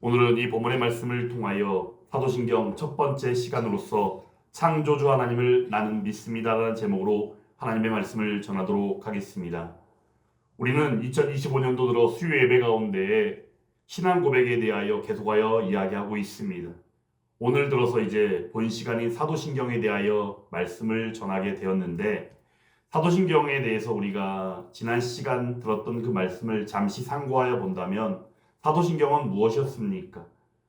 오늘은 이 본문의 말씀을 통하여 사도신경 첫 번째 시간으로서 창조주 하나님을 나는 믿습니다라는 제목으로 하나님의 말씀을 전하도록 하겠습니다. 우리는 2025년도 들어 수요 예배 가운데 신앙 고백에 대하여 계속하여 이야기하고 있습니다. 오늘 들어서 이제 본 시간인 사도신경에 대하여 말씀을 전하게 되었는데, 사도신경에 대해서 우리가 지난 시간 들었던 그 말씀을 잠시 상고하여 본다면 사도신경은 무엇이었습니까?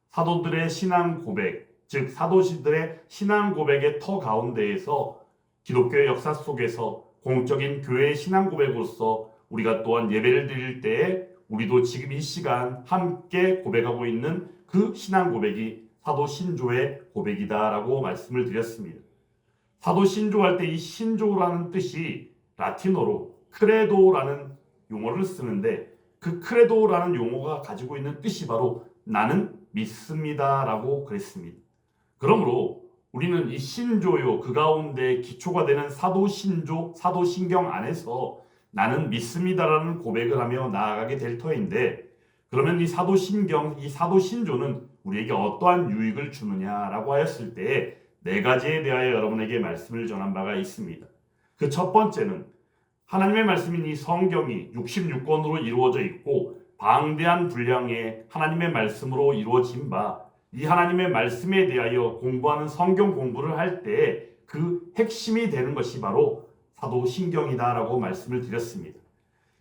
사도들의 신앙 고백, 즉 사도시들의 신앙 고백의 터 가운데에서 기독교의 역사 속에서 공적인 교회의 신앙 고백으로서 우리가 또한 예배를 드릴 때에 우리도 지금 이 시간 함께 고백하고 있는 그 신앙 고백이 사도 신조의 고백이다라고 말씀을 드렸습니다. 사도 신조할 때 이 신조라는 뜻이 라틴어로 크레도라는 용어를 쓰는데, 그 크레도라는 용어가 가지고 있는 뜻이 바로 나는 믿습니다라고 그랬습니다. 그러므로 우리는 이 신조요 그 가운데 기초가 되는 사도 신조, 사도 신경 안에서 나는 믿습니다라는 고백을 하며 나아가게 될 터인데, 그러면 이 사도 신경, 이 사도 신조는 우리에게 어떠한 유익을 주느냐라고 하였을 때 네 가지에 대하여 여러분에게 말씀을 전한 바가 있습니다. 그 첫 번째는 하나님의 말씀인 이 성경이 66권으로 이루어져 있고 방대한 분량의 하나님의 말씀으로 이루어진 바, 이 하나님의 말씀에 대하여 공부하는 성경 공부를 할 때 그 핵심이 되는 것이 바로 사도신경이다라고 말씀을 드렸습니다.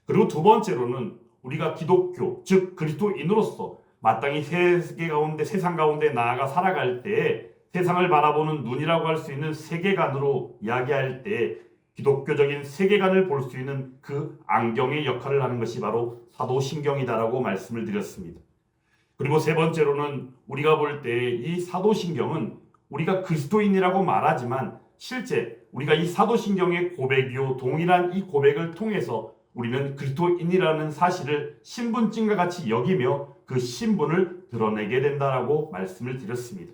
그리고 두 번째로는 우리가 기독교, 즉 그리스도인으로서 마땅히 세계 가운데, 세상 가운데 나아가 살아갈 때 세상을 바라보는 눈이라고 할 수 있는 세계관으로 이야기할 때 기독교적인 세계관을 볼 수 있는 그 안경의 역할을 하는 것이 바로 사도신경이다라고 말씀을 드렸습니다. 그리고 세 번째로는 우리가 볼 때 이 사도신경은 우리가 그리스도인이라고 말하지만 실제 우리가 이 사도신경의 고백이요 동일한 이 고백을 통해서 우리는 그리스도인이라는 사실을 신분증과 같이 여기며 그 신분을 드러내게 된다라고 말씀을 드렸습니다.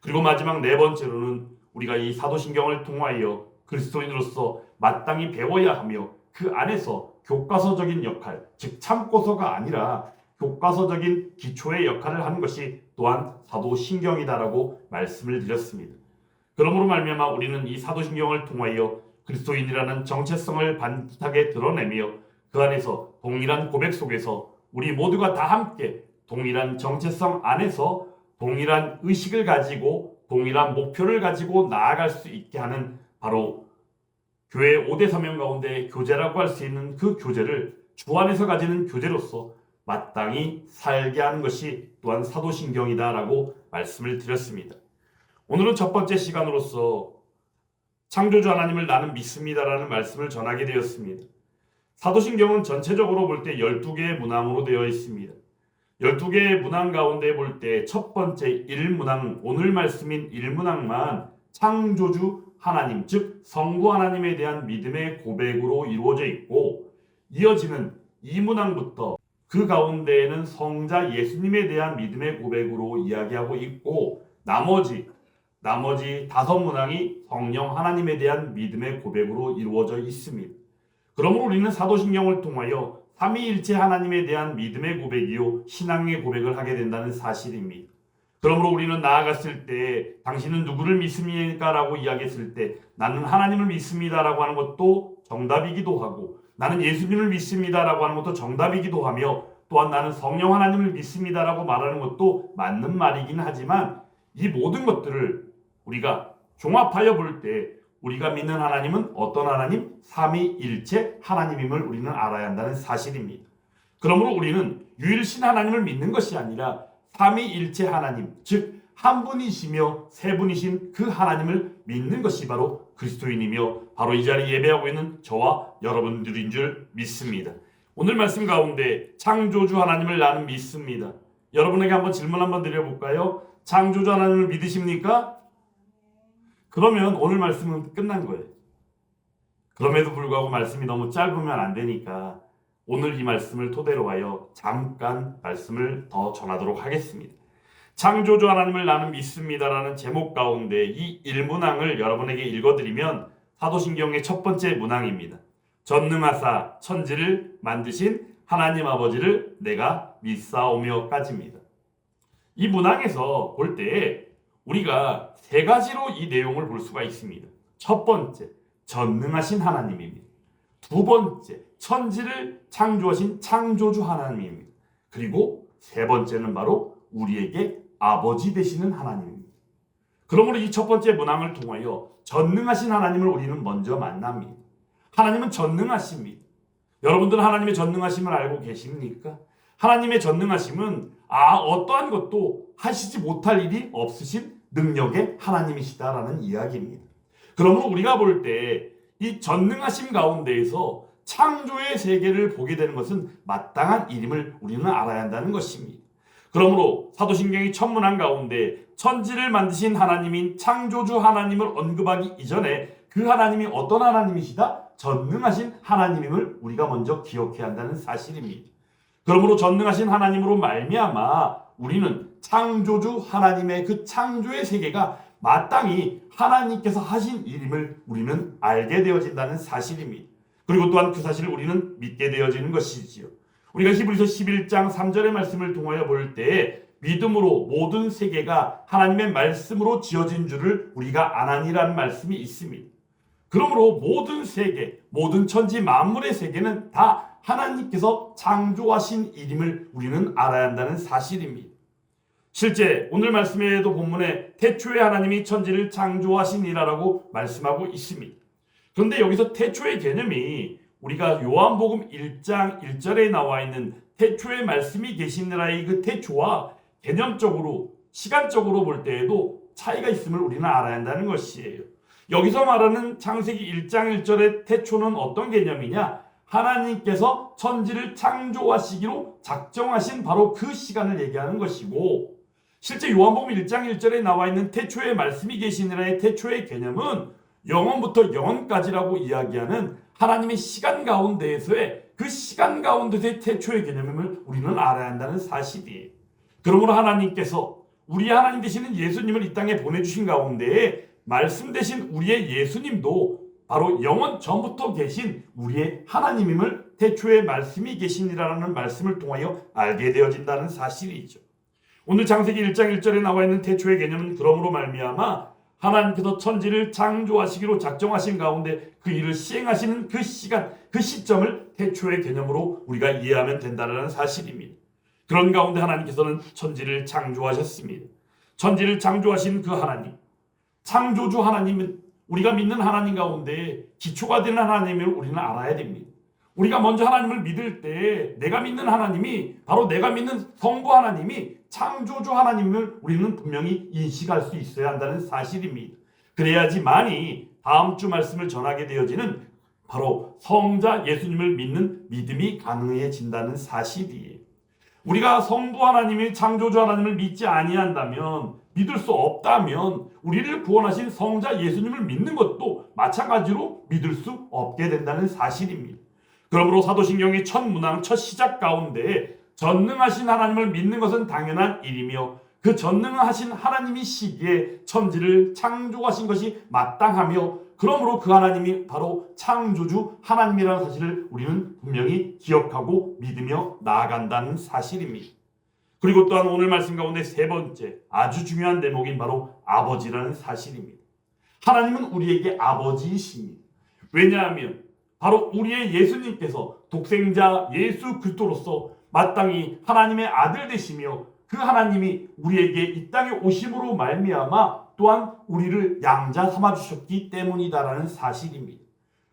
그리고 마지막 네 번째로는 우리가 이 사도신경을 통하여 그리스도인으로서 마땅히 배워야 하며 그 안에서 교과서적인 역할, 즉 참고서가 아니라 교과서적인 기초의 역할을 하는 것이 또한 사도신경이다라고 말씀을 드렸습니다. 그러므로 말미암아 우리는 이 사도신경을 통하여 그리스도인이라는 정체성을 반듯하게 드러내며 그 안에서 동일한 고백 속에서 우리 모두가 다 함께 동일한 정체성 안에서 동일한 의식을 가지고 동일한 목표를 가지고 나아갈 수 있게 하는 바로 교회 5대 사명 가운데 교제라고 할 수 있는 그 교제를 주 안에서 가지는 교제로서 마땅히 살게 하는 것이 또한 사도신경이다라고 말씀을 드렸습니다. 오늘은 첫 번째 시간으로서 창조주 하나님을 나는 믿습니다라는 말씀을 전하게 되었습니다. 사도신경은 전체적으로 볼 때 12개의 문항으로 되어 있습니다. 12개의 문항 가운데 볼 때 첫 번째 1문항, 오늘 말씀인 1문항만 창조주 하나님, 즉 성부 하나님에 대한 믿음의 고백으로 이루어져 있고, 이어지는 2문항부터 그 가운데에는 성자 예수님에 대한 믿음의 고백으로 이야기하고 있고, 나머지 5문항이 성령 하나님에 대한 믿음의 고백으로 이루어져 있습니다. 그러므로 우리는 사도신경을 통하여 삼위일체 하나님에 대한 믿음의 고백이요 신앙의 고백을 하게 된다는 사실입니다. 그러므로 우리는 나아갔을 때 당신은 누구를 믿습니까? 라고 이야기했을 때 나는 하나님을 믿습니다 라고 하는 것도 정답이기도 하고, 나는 예수님을 믿습니다 라고 하는 것도 정답이기도 하며, 또한 나는 성령 하나님을 믿습니다 라고 말하는 것도 맞는 말이긴 하지만, 이 모든 것들을 우리가 종합하여 볼 때 우리가 믿는 하나님은 어떤 하나님? 삼위일체 하나님임을 우리는 알아야 한다는 사실입니다. 그러므로 우리는 유일신 하나님을 믿는 것이 아니라 삼위일체 하나님, 즉 한 분이시며 세 분이신 그 하나님을 믿는 것이 바로 그리스도인이며 바로 이 자리에 예배하고 있는 저와 여러분들인 줄 믿습니다. 오늘 말씀 가운데 창조주 하나님을 나는 믿습니다. 여러분에게 한번 질문 한번 드려볼까요? 창조주 하나님을 믿으십니까? 그러면 오늘 말씀은 끝난 거예요. 그럼에도 불구하고 말씀이 너무 짧으면 안 되니까 오늘 이 말씀을 토대로 하여 잠깐 말씀을 더 전하도록 하겠습니다. 창조주 하나님을 나는 믿습니다라는 제목 가운데 이 1문항을 여러분에게 읽어드리면 사도신경의 첫 번째 문항입니다. 전능하사 천지를 만드신 하나님 아버지를 내가 믿사오며까지입니다. 이 문항에서 볼 때 우리가 세 가지로 이 내용을 볼 수가 있습니다. 첫 번째, 전능하신 하나님입니다. 두 번째, 천지를 창조하신 창조주 하나님입니다. 그리고 세 번째는 바로 우리에게 아버지 되시는 하나님입니다. 그러므로 이 첫 번째 문항을 통하여 전능하신 하나님을 우리는 먼저 만납니다. 하나님은 전능하십니다. 여러분들은 하나님의 전능하심을 알고 계십니까? 하나님의 전능하심은 어떠한 것도 하시지 못할 일이 없으신 능력의 하나님이시다라는 이야기입니다. 그러므로 우리가 볼 때 이 전능하심 가운데에서 창조의 세계를 보게 되는 것은 마땅한 일임을 우리는 알아야 한다는 것입니다. 그러므로 사도신경의 첫 문항 가운데 천지를 만드신 하나님인 창조주 하나님을 언급하기 이전에 그 하나님이 어떤 하나님이시다? 전능하신 하나님임을 우리가 먼저 기억해야 한다는 사실입니다. 그러므로 전능하신 하나님으로 말미암아 우리는 창조주 하나님의 그 창조의 세계가 마땅히 하나님께서 하신 일임을 우리는 알게 되어진다는 사실입니다. 그리고 또한 그 사실을 우리는 믿게 되어지는 것이지요. 우리가 히브리서 11장 3절의 말씀을 통하여 볼 때 믿음으로 모든 세계가 하나님의 말씀으로 지어진 줄을 우리가 아나니라는 말씀이 있습니다. 그러므로 모든 세계, 모든 천지 만물의 세계는 다 하나님께서 창조하신 일임을 우리는 알아야 한다는 사실입니다. 실제 오늘 말씀에도 본문에 태초에 하나님이 천지를 창조하시니라라고 말씀하고 있습니다. 그런데 여기서 태초의 개념이 우리가 요한복음 1장 1절에 나와 있는 태초에 말씀이 계시니라의 그 태초와 개념적으로 시간적으로 볼 때에도 차이가 있음을 우리는 알아야 한다는 것이에요. 여기서 말하는 창세기 1장 1절의 태초는 어떤 개념이냐? 하나님께서 천지를 창조하시기로 작정하신 바로 그 시간을 얘기하는 것이고, 실제 요한복음 1장 1절에 나와 있는 태초에 말씀이 계시니라의 태초의 개념은 영원부터 영원까지라고 이야기하는 하나님의 시간 가운데에서의 그 시간 가운데서의 태초의 개념임을 우리는 알아야 한다는 사실이에요. 그러므로 하나님께서 우리 하나님 되시는 예수님을 이 땅에 보내주신 가운데에 말씀 되신 우리의 예수님도 바로 영원 전부터 계신 우리의 하나님임을 태초에 말씀이 계시니라는 말씀을 통하여 알게 되어진다는 사실이죠. 오늘 창세기 1장 1절에 나와 있는 태초의 개념은 그러므로 말미암아 하나님께서 천지를 창조하시기로 작정하신 가운데 그 일을 시행하시는 그 시간, 그 시점을 태초의 개념으로 우리가 이해하면 된다는 사실입니다. 그런 가운데 하나님께서는 천지를 창조하셨습니다. 천지를 창조하신 그 하나님, 창조주 하나님은 우리가 믿는 하나님 가운데 기초가 되는 하나님을 우리는 알아야 됩니다. 우리가 먼저 하나님을 믿을 때 내가 믿는 하나님이 바로 내가 믿는 성부 하나님이 창조주 하나님을 우리는 분명히 인식할 수 있어야 한다는 사실입니다. 그래야지만이 다음 주 말씀을 전하게 되어지는 바로 성자 예수님을 믿는 믿음이 가능해진다는 사실이에요. 우리가 성부 하나님이 창조주 하나님을 믿지 아니한다면, 믿을 수 없다면 우리를 구원하신 성자 예수님을 믿는 것도 마찬가지로 믿을 수 없게 된다는 사실입니다. 그러므로 사도신경의 첫 문항, 첫 시작 가운데 전능하신 하나님을 믿는 것은 당연한 일이며 그 전능하신 하나님이 시기에 천지를 창조하신 것이 마땅하며 그러므로 그 하나님이 바로 창조주 하나님이라는 사실을 우리는 분명히 기억하고 믿으며 나아간다는 사실입니다. 그리고 또한 오늘 말씀 가운데 세 번째 아주 중요한 대목인 바로 아버지라는 사실입니다. 하나님은 우리에게 아버지이십니다. 왜냐하면 바로 우리의 예수님께서 독생자 예수 그리스도로서 마땅히 하나님의 아들 되시며 그 하나님이 우리에게 이 땅에 오심으로 말미암아 또한 우리를 양자 삼아주셨기 때문이다라는 사실입니다.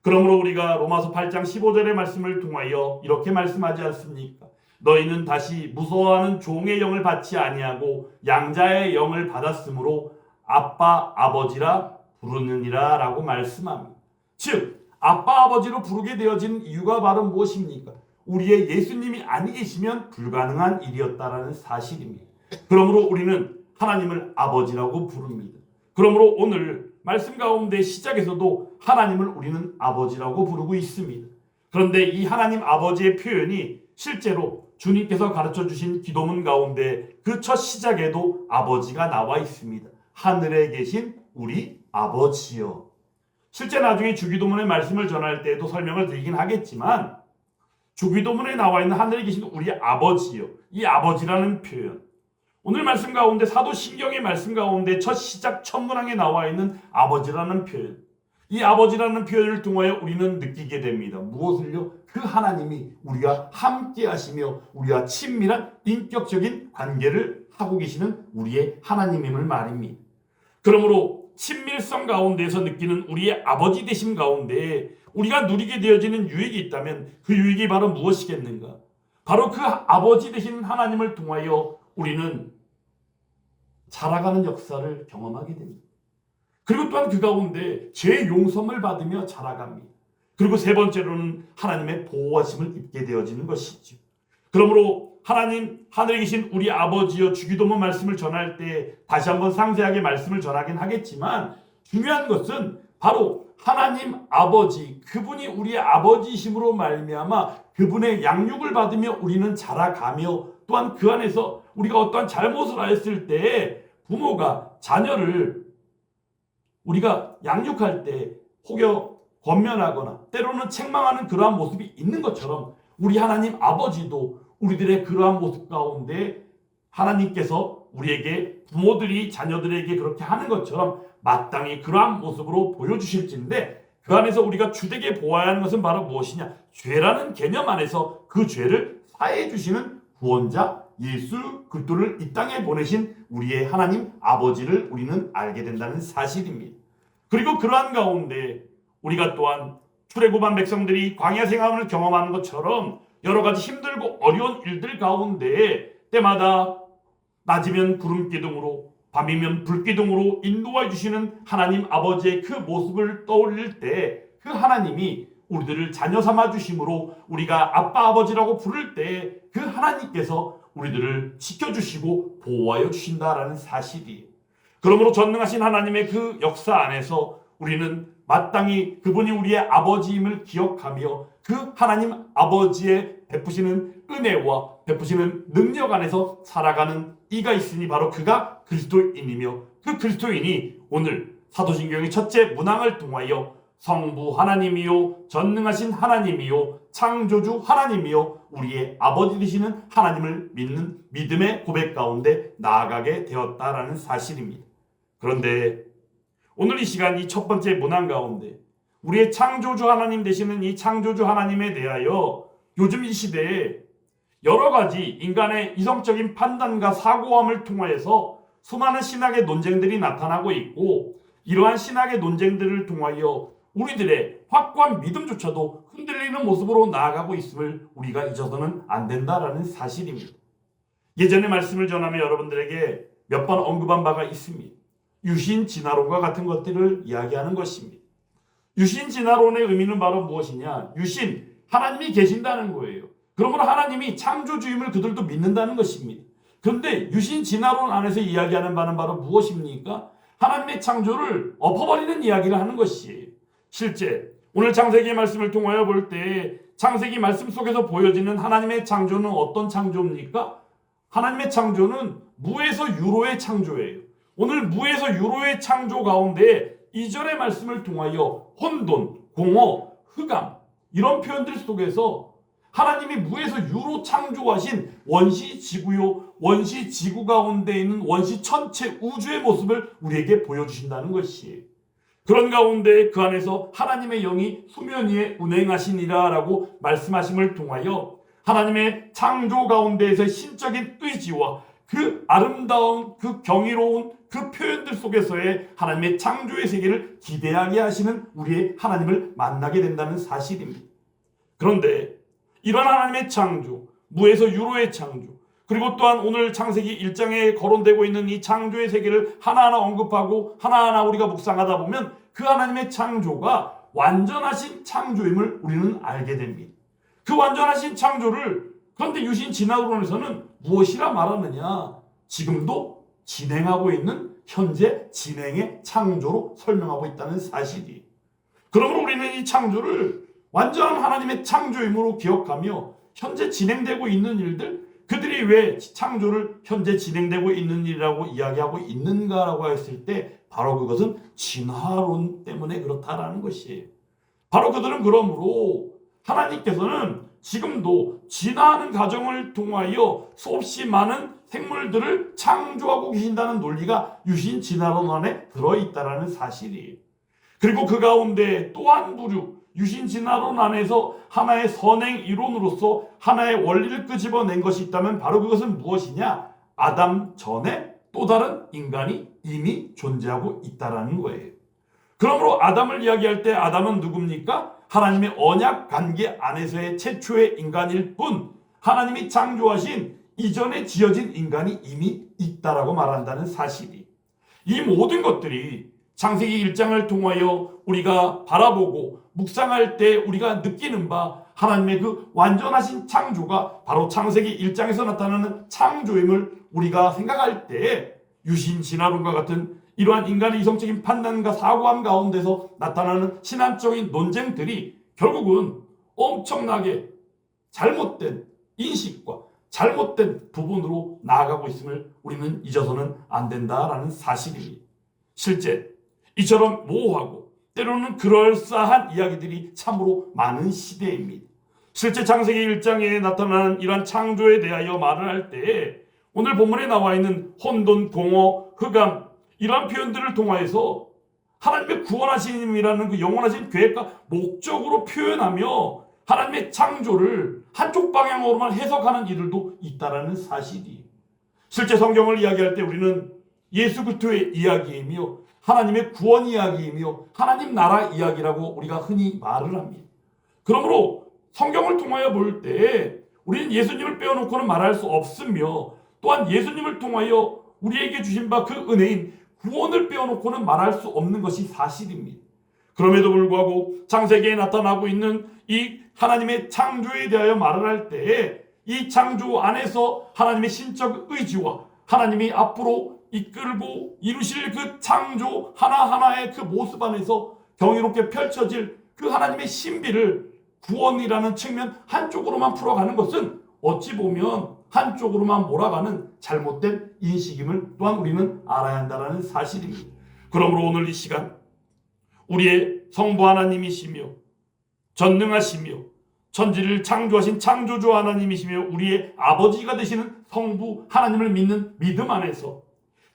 그러므로 우리가 로마서 8장 15절의 말씀을 통하여 이렇게 말씀하지 않습니까? 너희는 다시 무서워하는 종의 영을 받지 아니하고 양자의 영을 받았으므로 아빠 아버지라 부르느니라 라고 말씀합니다. 즉 아빠 아버지로 부르게 되어진 이유가 바로 무엇입니까? 우리의 예수님이 아니 계시면 불가능한 일이었다라는 사실입니다. 그러므로 우리는 하나님을 아버지라고 부릅니다. 그러므로 오늘 말씀 가운데 시작에서도 하나님을 우리는 아버지라고 부르고 있습니다. 그런데 이 하나님 아버지의 표현이 실제로 주님께서 가르쳐 주신 기도문 가운데 그 첫 시작에도 아버지가 나와 있습니다. 하늘에 계신 우리 아버지여. 실제 나중에 주기도문의 말씀을 전할 때에도 설명을 드리긴 하겠지만 주기도문에 나와 있는 하늘에 계신 우리 아버지요. 이 아버지라는 표현. 오늘 말씀 가운데 사도신경의 말씀 가운데 첫 시작 첫 문항에 나와 있는 아버지라는 표현, 이 아버지라는 표현을 통하여 우리는 느끼게 됩니다. 무엇을요? 그 하나님이 우리와 함께 하시며 우리와 친밀한 인격적인 관계를 하고 계시는 우리의 하나님임을 말입니다. 그러므로 친밀성 가운데에서 느끼는 우리의 아버지 되심 가운데 우리가 누리게 되어지는 유익이 있다면 그 유익이 바로 무엇이겠는가? 바로 그 아버지 되신 하나님을 통하여 우리는 자라가는 역사를 경험하게 됩니다. 그리고 또한 그 가운데 죄의 용서를 받으며 자라갑니다. 그리고 세 번째로는 하나님의 보호하심을 입게 되어지는 것이죠. 그러므로 하나님 하늘에 계신 우리 아버지여, 주기도문 말씀을 전할 때 다시 한번 상세하게 말씀을 전하긴 하겠지만 중요한 것은 바로 하나님 아버지, 그분이 우리의 아버지이심으로 말미암아 그분의 양육을 받으며 우리는 자라가며, 또한 그 안에서 우리가 어떠한 잘못을 하였을 때 부모가 자녀를 우리가 양육할 때 혹여 권면하거나 때로는 책망하는 그러한 모습이 있는 것처럼 우리 하나님 아버지도 우리들의 그러한 모습 가운데 하나님께서 우리에게, 부모들이 자녀들에게 그렇게 하는 것처럼 마땅히 그러한 모습으로 보여주실진데, 그 안에서 우리가 주되게 보아야 하는 것은 바로 무엇이냐? 죄라는 개념 안에서 그 죄를 사해 주시는 구원자 예수 그리스도를 이 땅에 보내신 우리의 하나님 아버지를 우리는 알게 된다는 사실입니다. 그리고 그러한 가운데 우리가 또한 출애굽한 백성들이 광야 생활을 경험하는 것처럼 여러 가지 힘들고 어려운 일들 가운데 때마다 낮이면 구름 기둥으로 밤이면 불 기둥으로 인도해 주시는 하나님 아버지의 그 모습을 떠올릴 때 그 하나님이 우리들을 자녀 삼아 주심으로 우리가 아빠 아버지라고 부를 때 그 하나님께서 우리들을 지켜주시고 보호하여 주신다라는 사실이에요. 그러므로 전능하신 하나님의 그 역사 안에서 우리는 마땅히 그분이 우리의 아버지임을 기억하며 그 하나님 아버지의 베푸시는 은혜와 베푸시는 능력 안에서 살아가는 이가 있으니 바로 그가 그리스도인이며, 그 그리스도인이 오늘 사도신경의 첫째 문항을 통하여 성부 하나님이요 전능하신 하나님이요 창조주 하나님이요 우리의 아버지 되시는 하나님을 믿는 믿음의 고백 가운데 나아가게 되었다라는 사실입니다. 그런데 오늘 이 시간 이 첫 번째 문항 가운데 우리의 창조주 하나님 되시는 이 창조주 하나님에 대하여 요즘 이 시대에 여러 가지 인간의 이성적인 판단과 사고함을 통하여서 수많은 신학의 논쟁들이 나타나고 있고, 이러한 신학의 논쟁들을 통하여 우리들의 확고한 믿음조차도 흔들리는 모습으로 나아가고 있음을 우리가 잊어서는 안 된다라는 사실입니다. 예전에 말씀을 전하며 여러분들에게 몇 번 언급한 바가 있습니다. 유신 진화론과 같은 것들을 이야기하는 것입니다. 유신 진화론의 의미는 바로 무엇이냐? 유신, 하나님이 계신다는 거예요. 그러므로 하나님이 창조주임을 그들도 믿는다는 것입니다. 그런데 유신 진화론 안에서 이야기하는 바는 바로 무엇입니까? 하나님의 창조를 엎어버리는 이야기를 하는 것이에요. 실제 오늘 창세기 말씀을 통하여 볼 때 창세기 말씀 속에서 보여지는 하나님의 창조는 어떤 창조입니까? 하나님의 창조는 무에서 유로의 창조예요. 오늘 무에서 유로의 창조 가운데 2절의 말씀을 통하여 혼돈, 공허, 흑암 이런 표현들 속에서 하나님이 무에서 유로 창조하신 원시 지구요, 원시 지구 가운데 있는 원시 천체 우주의 모습을 우리에게 보여주신다는 것이에요. 그런 가운데 그 안에서 하나님의 영이 수면 위에 운행하시니라 라고 말씀하심을 통하여 하나님의 창조 가운데에서 신적인 의지와 그 아름다운 그 경이로운 그 표현들 속에서의 하나님의 창조의 세계를 기대하게 하시는 우리의 하나님을 만나게 된다는 사실입니다. 그런데 이런 하나님의 창조, 무에서 유로의 창조, 그리고 또한 오늘 창세기 1장에 거론되고 있는 이 창조의 세계를 하나하나 언급하고 하나하나 우리가 묵상하다 보면 그 하나님의 창조가 완전하신 창조임을 우리는 알게 됩니다. 그 완전하신 창조를 그런데 유신 진화론에서는 무엇이라 말하느냐? 지금도 진행하고 있는 현재 진행의 창조로 설명하고 있다는 사실이. 그러므로 우리는 이 창조를 완전한 하나님의 창조임으로 기억하며 현재 진행되고 있는 일들, 그들이 왜 창조를 현재 진행되고 있는 일이라고 이야기하고 있는가라고 했을 때 바로 그것은 진화론 때문에 그렇다라는 것이에요. 바로 그들은 그러므로 하나님께서는 지금도 진화하는 과정을 통하여 수없이 많은 생물들을 창조하고 계신다는 논리가 유신 진화론 안에 들어있다는 사실이에요. 그리고 그 가운데 또 한 부류 유신 진화론 안에서 하나의 선행 이론으로서 하나의 원리를 끄집어낸 것이 있다면 바로 그것은 무엇이냐? 아담 전에 또 다른 인간이 이미 존재하고 있다는 거예요. 그러므로 아담을 이야기할 때 아담은 누굽니까? 하나님의 언약 관계 안에서의 최초의 인간일 뿐 하나님이 창조하신 이전에 지어진 인간이 이미 있다라고 말한다는 사실이, 이 모든 것들이 창세기 1장을 통하여 우리가 바라보고 묵상할 때 우리가 느끼는 바 하나님의 그 완전하신 창조가 바로 창세기 1장에서 나타나는 창조임을 우리가 생각할 때 유신 진화론과 같은 이러한 인간의 이성적인 판단과 사고함 가운데서 나타나는 신앙적인 논쟁들이 결국은 엄청나게 잘못된 인식과 잘못된 부분으로 나아가고 있음을 우리는 잊어서는 안 된다라는 사실입니다. 실제 이처럼 모호하고 때로는 그럴싸한 이야기들이 참으로 많은 시대입니다. 실제 창세기 1장에 나타나는 이러한 창조에 대하여 말을 할 때 오늘 본문에 나와 있는 혼돈, 공허, 흑암 이러한 표현들을 통하여서 하나님의 구원하심이라는 그 영원하신 계획과 목적으로 표현하며 하나님의 창조를 한쪽 방향으로만 해석하는 이들도 있다라는 사실이, 실제 성경을 이야기할 때 우리는 예수 그리스도의 이야기이며 하나님의 구원 이야기이며 하나님 나라 이야기라고 우리가 흔히 말을 합니다. 그러므로 성경을 통하여 볼 때 우리는 예수님을 빼어놓고는 말할 수 없으며 또한 예수님을 통하여 우리에게 주신 바 그 은혜인 구원을 빼어놓고는 말할 수 없는 것이 사실입니다. 그럼에도 불구하고 창세기에 나타나고 있는 이 하나님의 창조에 대하여 말을 할 때 이 창조 안에서 하나님의 신적 의지와 하나님이 앞으로 이끌고 이루실 그 창조 하나하나의 그 모습 안에서 경이롭게 펼쳐질 그 하나님의 신비를 구원이라는 측면 한쪽으로만 풀어가는 것은 어찌 보면 한쪽으로만 몰아가는 잘못된 인식임을 또한 우리는 알아야 한다는 사실입니다. 그러므로 오늘 이 시간 우리의 성부 하나님이시며 전능하시며 천지를 창조하신 창조주 하나님이시며 우리의 아버지가 되시는 성부 하나님을 믿는 믿음 안에서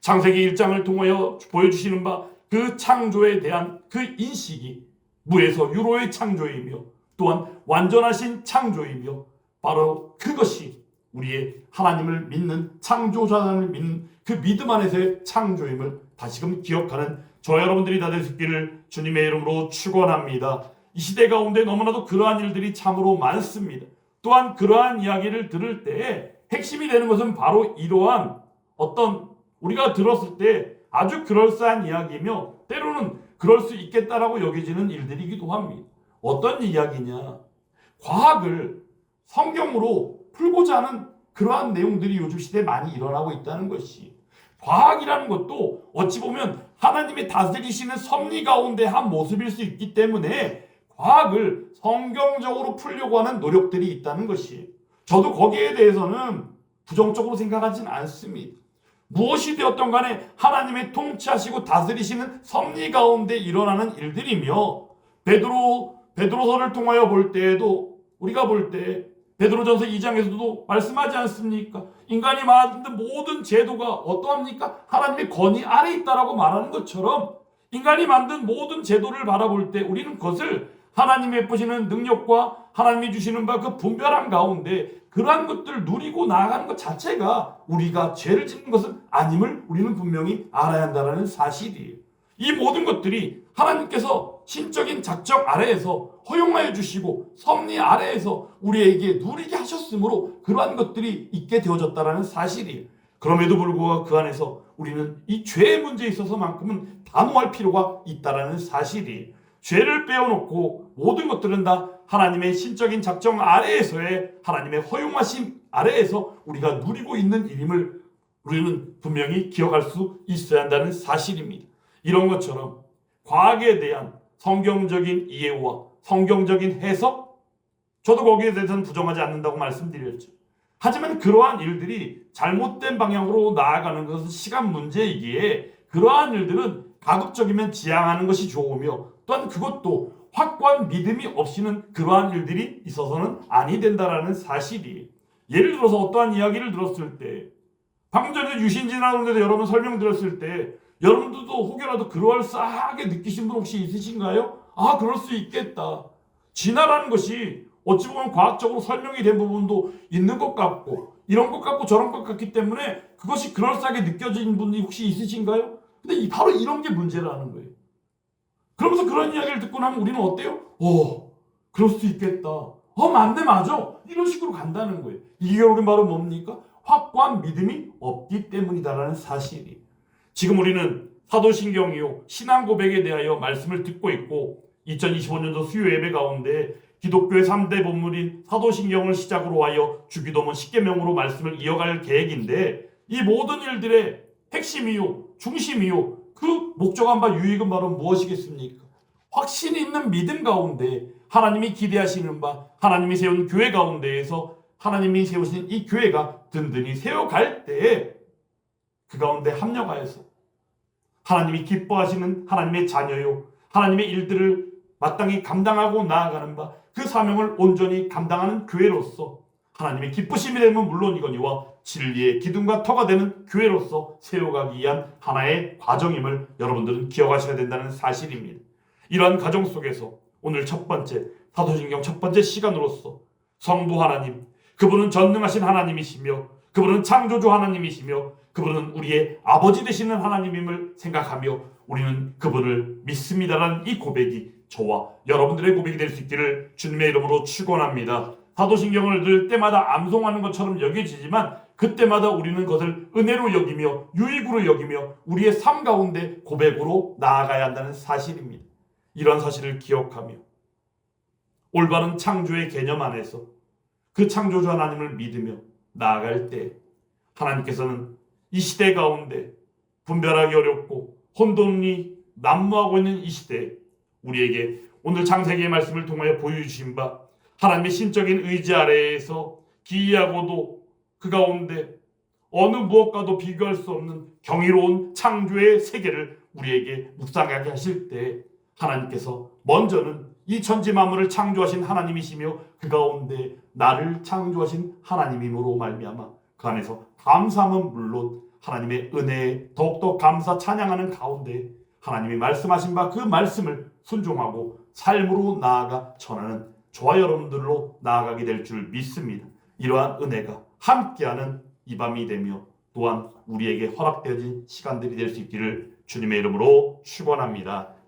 창세기 1장을 통하여 보여주시는 바 그 창조에 대한 그 인식이 물에서 유로의 창조이며 또한 완전하신 창조이며 바로 그것이 우리의 하나님을 믿는 창조자 하나님을 믿는 그 믿음 안에서의 창조임을 다시금 기억하는 저 여러분들이 다 될 수 있기를 주님의 이름으로 축원합니다. 이 시대 가운데 너무나도 그러한 일들이 참으로 많습니다. 또한 그러한 이야기를 들을 때 핵심이 되는 것은 바로 이러한 어떤 우리가 들었을 때 아주 그럴싸한 이야기이며 때로는 그럴 수 있겠다라고 여겨지는 일들이기도 합니다. 어떤 이야기냐? 과학을 성경으로 풀고자 하는 그러한 내용들이 요즘 시대에 많이 일어나고 있다는 것이, 과학이라는 것도 어찌 보면 하나님의 다스리시는 섭리 가운데 한 모습일 수 있기 때문에 과학을 성경적으로 풀려고 하는 노력들이 있다는 것이, 저도 거기에 대해서는 부정적으로 생각하지는 않습니다. 무엇이 되었던 간에 하나님의 통치하시고 다스리시는 섭리 가운데 일어나는 일들이며 베드로서를 통하여 볼 때에도 우리가 볼 때 베드로전서 2장에서도 말씀하지 않습니까? 인간이 만든 모든 제도가 어떠합니까? 하나님의 권위 아래 있다라고 말하는 것처럼 인간이 만든 모든 제도를 바라볼 때 우리는 그것을 하나님이 베푸시는 능력과 하나님이 주시는 바 그 분별함 가운데 그러한 것들을 누리고 나아가는 것 자체가 우리가 죄를 짓는 것은 아님을 우리는 분명히 알아야 한다는 사실이에요. 이 모든 것들이 하나님께서 신적인 작정 아래에서 허용하여 주시고 섭리 아래에서 우리에게 누리게 하셨으므로 그러한 것들이 있게 되어졌다는 사실이에요. 그럼에도 불구하고 그 안에서 우리는 이 죄의 문제에 있어서만큼은 단호할 필요가 있다는 사실이에요. 죄를 빼어놓고 모든 것들은 다 하나님의 신적인 작정 아래에서의 하나님의 허용하심 아래에서 우리가 누리고 있는 일임을 우리는 분명히 기억할 수 있어야 한다는 사실입니다. 이런 것처럼 과학에 대한 성경적인 이해와 성경적인 해석, 저도 거기에 대해서는 부정하지 않는다고 말씀드렸죠. 하지만 그러한 일들이 잘못된 방향으로 나아가는 것은 시간 문제이기에 그러한 일들은 가급적이면 지양하는 것이 좋으며 또한 그것도 확고한 믿음이 없이는 그러한 일들이 있어서는 아니 된다라는 사실이, 예를 들어서 어떠한 이야기를 들었을 때 방금 전에 유신 지나오는데도 여러분 설명드렸을 때 여러분들도 혹여라도 그럴싸하게 느끼신 분 혹시 있으신가요? 아, 그럴 수 있겠다. 진화라는 것이 어찌 보면 과학적으로 설명이 된 부분도 있는 것 같고 이런 것 같고 저런 것 같기 때문에 그것이 그럴싸하게 느껴진 분이 혹시 있으신가요? 근데 바로 이런 게 문제라는 거예요. 그러면서 그런 이야기를 듣고 나면 우리는 어때요? 그럴 수 있겠다. 맞네, 맞아. 이런 식으로 간다는 거예요. 이게 우리 바로 뭡니까? 확고한 믿음이 없기 때문이다라는 사실이. 지금 우리는 사도신경이요 신앙 고백에 대하여 말씀을 듣고 있고 2025년도 수요 예배 가운데 기독교의 3대 본물인 사도신경을 시작으로 하여 주기도문 10계명으로 말씀을 이어갈 계획인데 이 모든 일들의 핵심이요 중심이요 그 목적한 바 유익은 바로 무엇이겠습니까? 확신 있는 믿음 가운데 하나님이 기대하시는 바 하나님이 세운 교회 가운데에서 하나님이 세우신 이 교회가 든든히 세워갈 때에 그 가운데 합력하여서 하나님이 기뻐하시는 하나님의 자녀요 하나님의 일들을 마땅히 감당하고 나아가는 바 그 사명을 온전히 감당하는 교회로서 하나님의 기쁘심이 되면 물론이거니와 진리의 기둥과 터가 되는 교회로서 세워가기 위한 하나의 과정임을 여러분들은 기억하셔야 된다는 사실입니다. 이러한 과정 속에서 오늘 첫 번째 사도신경 첫 번째 시간으로서 성부 하나님, 그분은 전능하신 하나님이시며 그분은 창조주 하나님이시며 그분은 우리의 아버지 되시는 하나님임을 생각하며 우리는 그분을 믿습니다라는 이 고백이 저와 여러분들의 고백이 될 수 있기를 주님의 이름으로 축원합니다. 사도신경을 늘 때마다 암송하는 것처럼 여겨지지만 그때마다 우리는 그것을 은혜로 여기며 유익으로 여기며 우리의 삶 가운데 고백으로 나아가야 한다는 사실입니다. 이런 사실을 기억하며 올바른 창조의 개념 안에서 그 창조주 하나님을 믿으며 나아갈 때 하나님께서는 이 시대 가운데 분별하기 어렵고 혼돈이 난무하고 있는 이 시대에 우리에게 오늘 창세기의 말씀을 통하여 보여주신 바 하나님의 신적인 의지 아래에서 기이하고도 그 가운데 어느 무엇과도 비교할 수 없는 경이로운 창조의 세계를 우리에게 묵상하게 하실 때 하나님께서 먼저는 이 천지 만물을 창조하신 하나님이시며 그 가운데 나를 창조하신 하나님이므로 말미암아 그 안에서 감사함은 물론 하나님의 은혜에 더욱더 감사 찬양하는 가운데 하나님이 말씀하신 바 그 말씀을 순종하고 삶으로 나아가 전하는 저와 여러분들로 나아가게 될 줄 믿습니다. 이러한 은혜가 함께하는 이 밤이 되며 또한 우리에게 허락되어진 시간들이 될 수 있기를 주님의 이름으로 축원합니다.